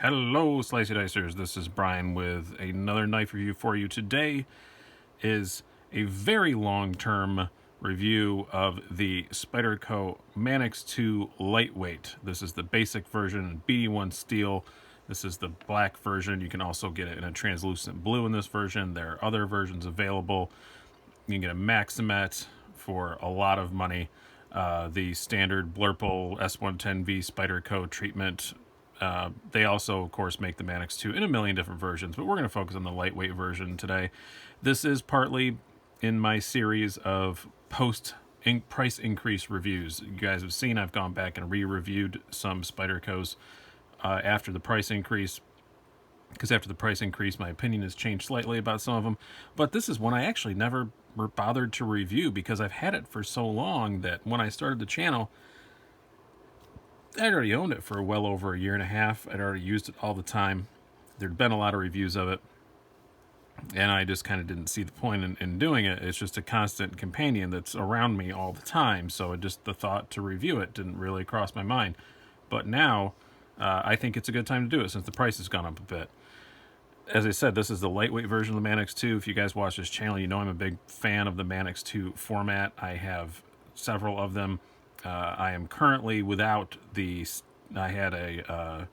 Hello, Slicey Dicers. This is Bryan with another knife review for you. Today is a very long-term review of the Spyderco Manix 2 Lightweight. This is the basic version, BD1 steel. This is the black version. You can also get it in a translucent blue in this version. There are other versions available. You can get a Maximet for a lot of money. The standard Blurple S110V Spyderco treatment. They also, of course, make the Manix 2 in a million different versions, but we're going to focus on the lightweight version today. This is partly in my series of price increase reviews. You guys have seen I've gone back and re-reviewed some Spydercos after the price increase, because after the price increase, my opinion has changed slightly about some of them. But this is one I actually never bothered to review because I've had it for so long that when I started the channel, I'd already owned it for well over a year and a half. I'd already used it all the time. There'd been a lot of reviews of it, and I just kind of didn't see the point in doing it. It's just a constant companion that's around me all the time, so the thought to review it didn't really cross my mind. But now, I think it's a good time to do it since the price has gone up a bit. As I said, this is the lightweight version of the Manix 2. If you guys watch this channel, you know I'm a big fan of the Manix 2 format. I have several of them. I am currently without the. I had a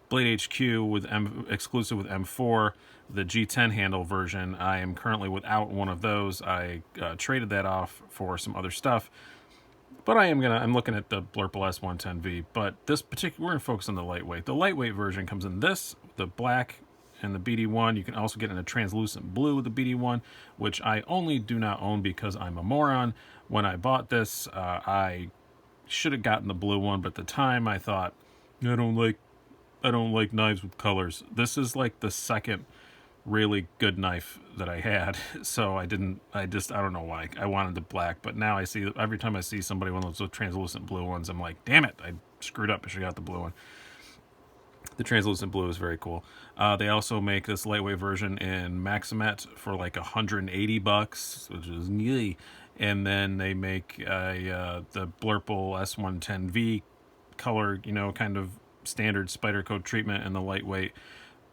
Blade HQ with exclusive with M4, the G10 handle version. I am currently without one of those. I traded that off for some other stuff, but I'm looking at the Blurple S110V. But this particular, we're gonna focus on the lightweight. The lightweight version comes in this, the black and the BD1. You can also get in a translucent blue with the BD1, which I only do not own because I'm a moron. When I bought this, I should have gotten the blue one, but at the time I thought, I don't like knives with colors. This is like the second really good knife that I had, so I don't know why. I wanted the black, but now I see, every time I see somebody one of those translucent blue ones, I'm like, damn it, I screwed up. I should have got the blue one. The translucent blue is very cool. They also make this lightweight version in Maximet for like $180, which is nearly. And then they make the Blurple S110V color, kind of standard Spyderco treatment in the lightweight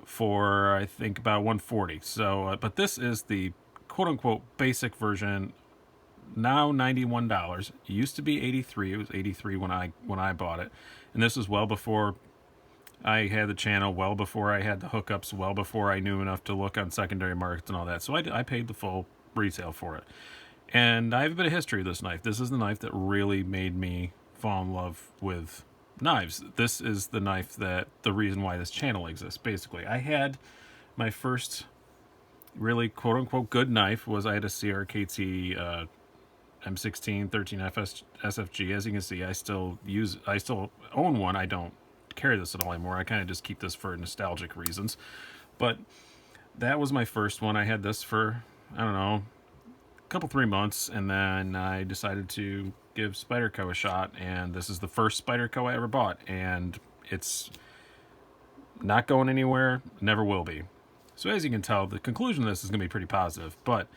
for, I think, about $140. So, but this is the quote-unquote basic version, now $91. It used to be $83. It was $83 when I bought it. And this is well before I had the channel, well before I had the hookups, well before I knew enough to look on secondary markets and all that. So I paid the full retail for it. And I have a bit of history with this knife. This is the knife that really made me fall in love with knives. This is the knife the reason why this channel exists, basically. I had my first really quote-unquote good knife was I had a CRKT M16 13FS SFG. As you can see, I still own one. I don't carry this at all anymore. I kind of just keep this for nostalgic reasons. But that was my first one. I had this for, I don't know, couple 3 months, and then I decided to give Spyderco a shot, and this is the first Spyderco I ever bought, and it's not going anywhere, never will be. So as you can tell, the conclusion of this is going to be pretty positive. But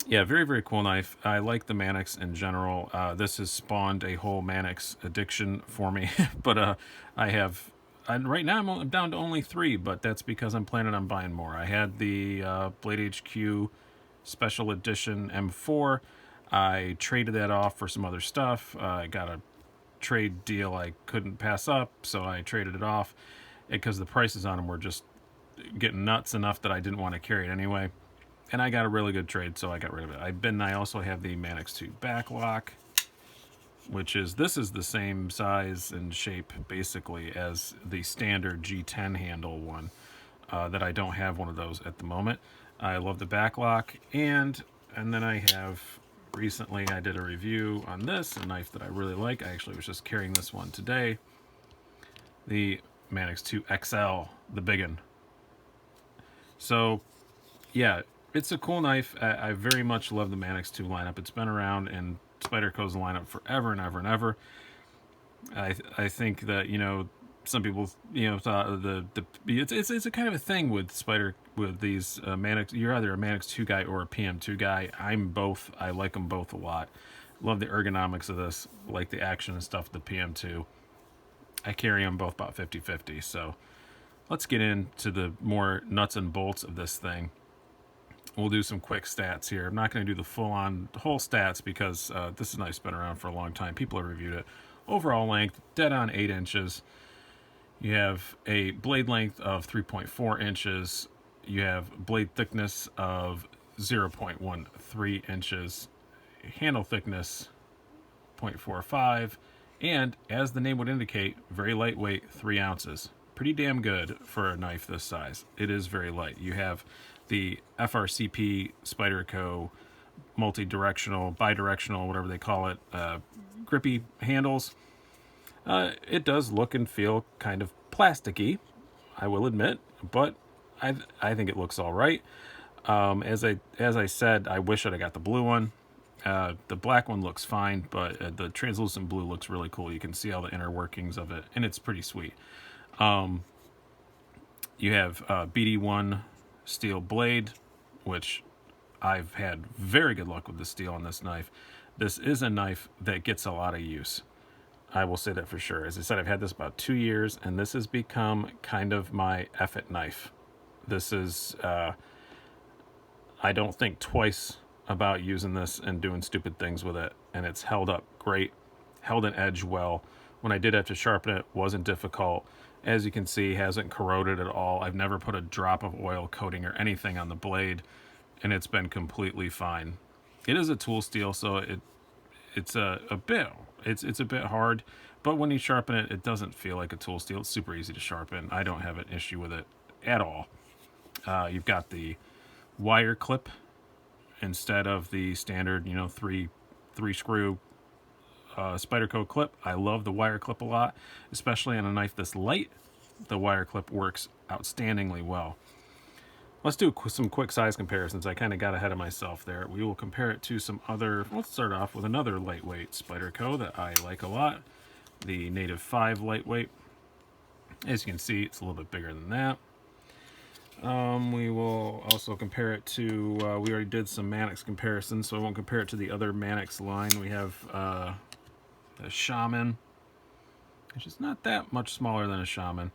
yeah, very, very cool knife. I like the Manix in general. This has spawned a whole Manix addiction for me. But right now I'm down to only 3, but that's because I'm planning on buying more. I had the Blade HQ Special Edition M4. I traded that off for some other stuff. I got a trade deal I couldn't pass up, so I traded it off because the prices on them were just getting nuts enough that I didn't want to carry it anyway. And I got a really good trade, so I got rid of it. I also have the Manix 2 backlock, this is the same size and shape basically as the standard G10 handle one. That I don't have one of those at the moment. I love the backlock, and then I have recently I did a review on this, a knife that I really like. I actually was just carrying this one today, the Manix 2 XL, the big one. So yeah, it's a cool knife. I very much love the Manix 2 lineup. It's been around in Spyderco's lineup forever and ever and ever. I think that, some people, thought it's a kind of a thing with these Manix. You're either a Manix 2 guy or a PM2 guy. I'm both. I like them both a lot. Love the ergonomics of this. Like the action and stuff. The PM2. I carry them both about 50-50. So let's get into the more nuts and bolts of this thing. We'll do some quick stats here. I'm not going to do the full-on whole stats because this knife's been around for a long time. People have reviewed it. Overall length, dead on 8 inches. You have a blade length of 3.4 inches. You have blade thickness of 0.13 inches. Handle thickness 0.45. And as the name would indicate, very lightweight, 3 ounces. Pretty damn good for a knife this size. It is very light. You have the FRCP Spyderco multi-directional, bi-directional, whatever they call it, grippy handles. It does look and feel kind of plasticky, I will admit, but I think it looks all right. As I said, I wish I'd have got the blue one. The black one looks fine, but the translucent blue looks really cool. You can see all the inner workings of it, and it's pretty sweet. You have BD1 steel blade, which I've had very good luck with the steel on this knife. This is a knife that gets a lot of use. I will say that for sure. As I said, I've had this about 2 years, and this has become kind of my F-it knife. This is, I don't think twice about using this and doing stupid things with it, and it's held up great, held an edge well. When I did have to sharpen it, wasn't difficult. As you can see, hasn't corroded at all. I've never put a drop of oil coating or anything on the blade, and it's been completely fine. It is a tool steel, so it's a bit hard, but when you sharpen it, it doesn't feel like a tool steel. It's super easy to sharpen. I don't have an issue with it at all. You've got the wire clip instead of the standard, three screw Spyderco clip. I love the wire clip a lot, especially on a knife this light. The wire clip works outstandingly well. Let's do some quick size comparisons. I kind of got ahead of myself there. We will compare it to some other, let's start off with another lightweight Spyderco that I like a lot, the Native 5 lightweight. As you can see, it's a little bit bigger than that. We will also compare it to, we already did some Manix comparisons, so I won't compare it to the other Manix line. We have the Shaman, which is not that much smaller than a Shaman.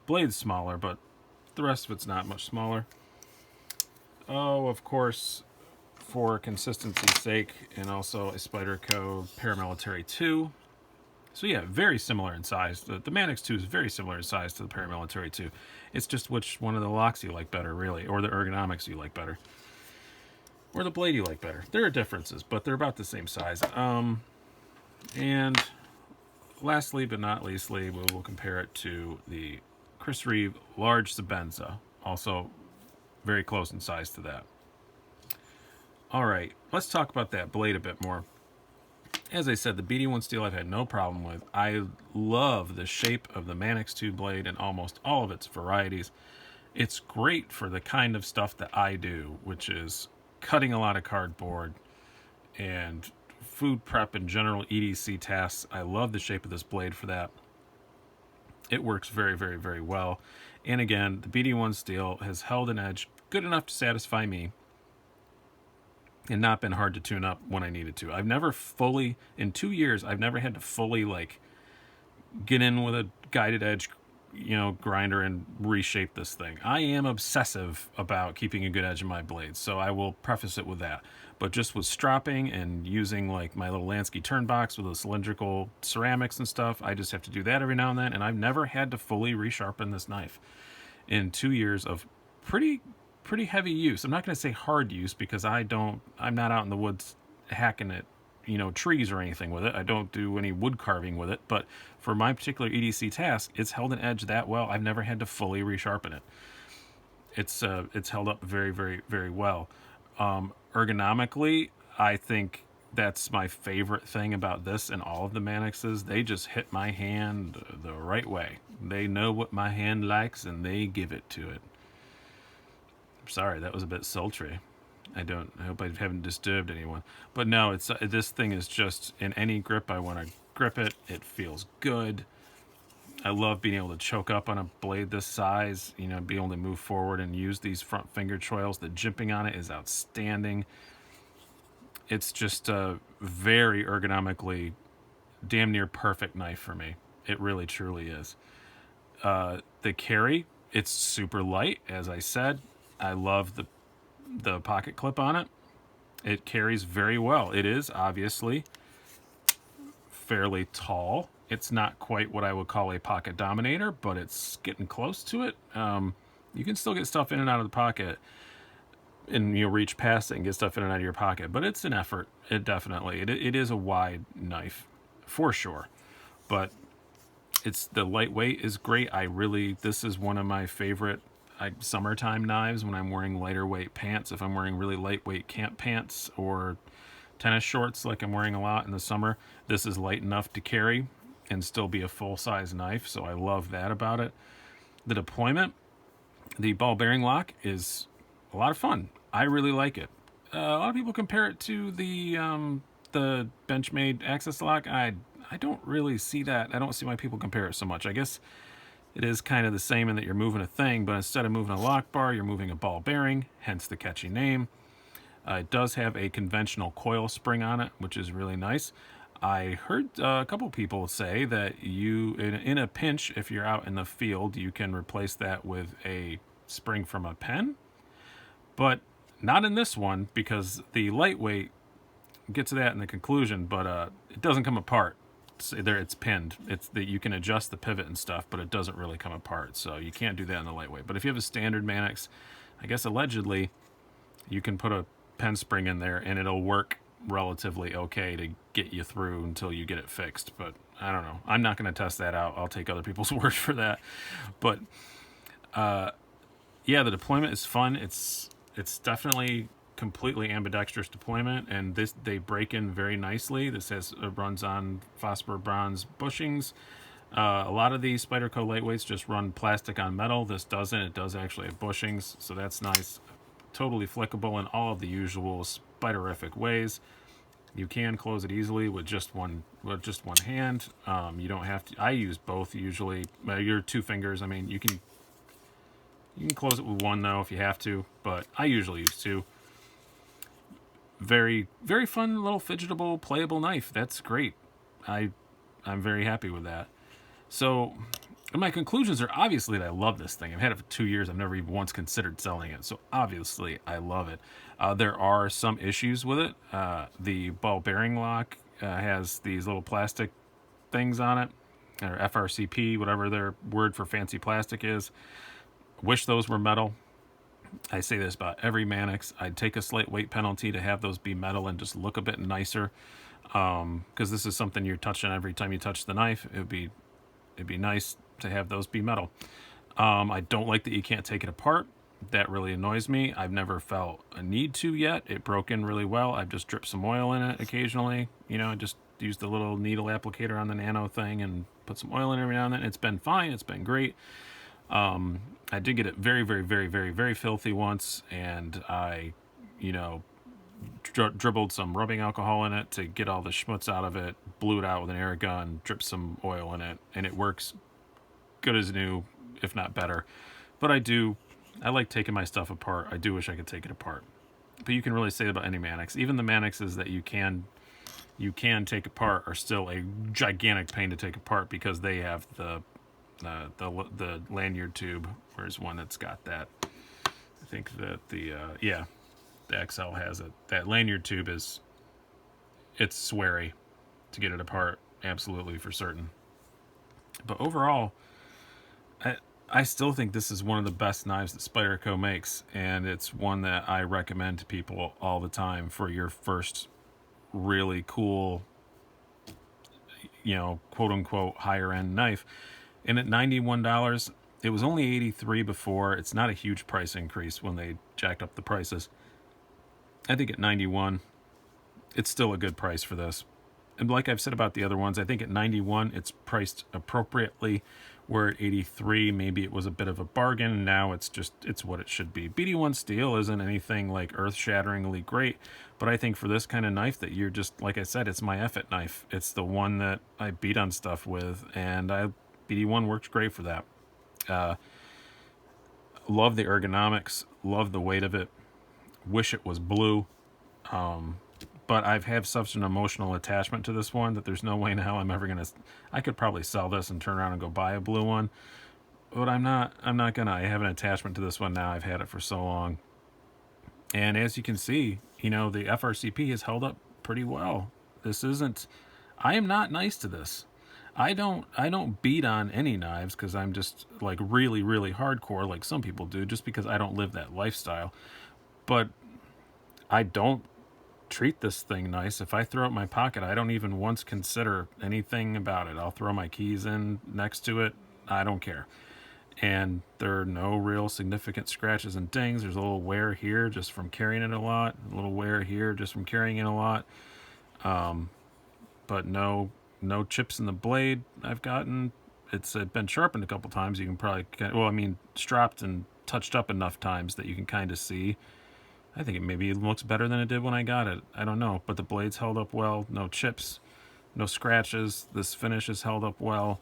Blade's smaller, but the rest of it's not much smaller. Oh, of course, for consistency's sake, and also a Spyderco Paramilitary 2. So yeah, very similar in size. The Manix 2 is very similar in size to the Paramilitary 2. It's just which one of the locks you like better, really, or the ergonomics you like better, or the blade you like better. There are differences, but they're about the same size. And lastly, but not leastly, we will compare it to the Chris Reeve Large Sabenza, also very close in size to that. All right, let's talk about that blade a bit more. As I said, the BD1 steel I've had no problem with. I love the shape of the Manix 2 blade and almost all of its varieties. It's great for the kind of stuff that I do, which is cutting a lot of cardboard and food prep and general EDC tasks. I love the shape of this blade for that. It works very, very, very well. And again, the BD1 steel has held an edge good enough to satisfy me and not been hard to tune up when I needed to. I've never fully, in 2 years, I've never had to fully get in with a guided edge, grinder and reshape this thing. I am obsessive about keeping a good edge in my blades, so I will preface it with that. But just with stropping and using my little Lansky turn box with the cylindrical ceramics and stuff, I just have to do that every now and then, and I've never had to fully resharpen this knife in 2 years of pretty heavy use. I'm not going to say hard use because I'm not out in the woods hacking at trees or anything with it. I don't do any wood carving with it, but for my particular EDC task, it's held an edge that well. I've never had to fully resharpen it. It's held up very, very, very well. Ergonomically, I think that's my favorite thing about this and all of the Manixes. They just hit my hand the right way. They know what my hand likes and they give it to it. Sorry, that was a bit sultry. I hope I haven't disturbed anyone. But no, this thing is just in any grip I want to grip it. It feels good. I love being able to choke up on a blade this size, be able to move forward and use these front finger choils. The jimping on it is outstanding. It's just a very ergonomically damn near perfect knife for me. It really truly is. The carry, it's super light, as I said. I love the pocket clip on it. It carries very well. It is obviously fairly tall. It's not quite what I would call a pocket dominator, but it's getting close to it. You can still get stuff in and out of the pocket, and you'll reach past it and get stuff in and out of your pocket. But it's an effort. It is a wide knife, for sure. But the lightweight is great. This is one of my favorite summertime knives when I'm wearing lighter weight pants. If I'm wearing really lightweight camp pants or tennis shorts like I'm wearing a lot in the summer, this is light enough to carry and still be a full-size knife, so I love that about it. The deployment, the ball bearing lock is a lot of fun. I really like it. A lot of people compare it to the Benchmade access lock. I don't really see that. I don't see why people compare it so much. I guess it is kind of the same in that you're moving a thing, but instead of moving a lock bar, you're moving a ball bearing, hence the catchy name. It does have a conventional coil spring on it, which is really nice. I heard a couple people say that in a pinch, if you're out in the field, you can replace that with a spring from a pen, but not in this one because the lightweight gets to that in the conclusion, but it doesn't come apart. It's pinned. It's that you can adjust the pivot and stuff, but it doesn't really come apart, so you can't do that in the lightweight. But if you have a standard Manix, I guess allegedly you can put a pen spring in there and it'll work relatively okay to get you through until you get it fixed. But I don't know. I'm not going to test that out. I'll take other people's word for that. But yeah, the deployment is fun. It's definitely completely ambidextrous deployment, and they break in very nicely. This runs on phosphor bronze bushings. A lot of these Spyderco lightweights just run plastic on metal. This doesn't. It does actually have bushings, so that's nice. Totally flickable in all of the usual Spyderific ways. You can close it easily with just one hand. You don't have to. I use both usually. Your two fingers. I mean, you can close it with one though if you have to, but I usually use two. Very, very fun little fidgetable, playable knife. That's great. I'm very happy with that. So my conclusions are obviously that I love this thing. I've had it for 2 years. I've never even once considered selling it. So obviously I love it. There are some issues with it. The ball bearing lock has these little plastic things on it, or FRCP, whatever their word for fancy plastic is. Wish those were metal. I say this about every Manix. I'd take a slight weight penalty to have those be metal and just look a bit nicer. Because this is something you're touching every time you touch the knife. It'd be nice to have those be metal. I don't like that you can't take it apart. That really annoys me. I've never felt a need to yet. It broke in really well. I've just dripped some oil in it occasionally. I just used the little needle applicator on the nano thing and put some oil in every now and then. It's been fine. It's been great. I did get it very, very, very, very, very filthy once, and I, dribbled some rubbing alcohol in it to get all the schmutz out of it, blew it out with an air gun, dripped some oil in it, and it works good as new, if not better. But I like taking my stuff apart. I do wish I could take it apart. But you can really say that about any Manix. Even the Manixes that you can take apart are still a gigantic pain to take apart because they have the lanyard tube. Where's one that's got that? I think that the XL has it. That lanyard tube it's sweary to get it apart, absolutely, for certain. But overall, I still think this is one of the best knives that Spyderco makes, and it's one that I recommend to people all the time for your first really cool, quote unquote higher end knife. And at $91, it was only $83 before. It's not a huge price increase when they jacked up the prices. I think at $91, it's still a good price for this. And like I've said about the other ones, I think at $91, it's priced appropriately. Where at $83, maybe it was a bit of a bargain, and now it's what it should be. BD1 steel isn't anything like earth-shatteringly great, but I think for this kind of knife that you're just, like I said, it's my F-it knife. It's the one that I beat on stuff with, and BD1 works great for that. Love the ergonomics, love the weight of it. Wish it was blue, but I've had such an emotional attachment to this one that there's no way in hell I'm ever gonna. I could probably sell this and turn around and go buy a blue one, but I'm not gonna. I have an attachment to this one now. I've had it for so long, and as you can see, you know, the FRCP has held up pretty well. This isn't. I am not nice to this. I don't beat on any knives because I'm just like really hardcore like some people do, just because I don't live that lifestyle. But I don't treat this thing nice. If I throw it in my pocket, I don't even once consider anything about it. I'll throw my keys in next to it. I don't care. And there are no real significant scratches and dings. There's a little wear here just from carrying it a lot. A little wear here just from carrying it a lot. But no chips in the blade I've gotten. It's been sharpened a couple times. You can probably, well, I mean, stropped and touched up enough times that you can kind of see. I think it maybe looks better than it did when I got it. I don't know, but the blade's held up well. No chips, no scratches. This finish is held up well.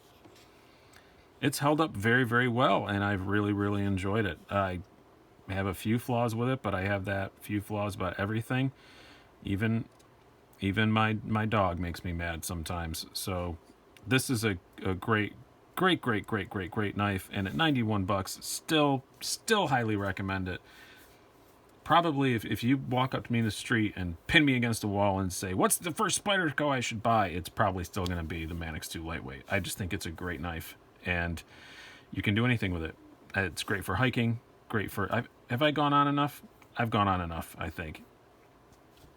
It's held up very well, and I've really enjoyed it. I have a few flaws with it, but I have that few flaws about everything. Even my dog makes me mad sometimes. So this is a great knife, and at 91 bucks, still highly recommend it. Probably if you walk up to me in the street and pin me against a wall and say, what's the first Spyderco I should buy? It's probably still going to be the Manix 2 Lightweight. I just think it's a great knife, and you can do anything with it. It's great for hiking, great for... Have I gone on enough? I've gone on enough, I think.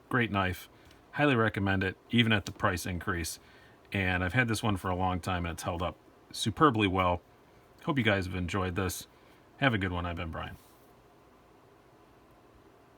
Great knife. Highly recommend it, even at the price increase. And I've had this one for a long time, and it's held up superbly well. Hope you guys have enjoyed this. Have a good one. I've been Bryan.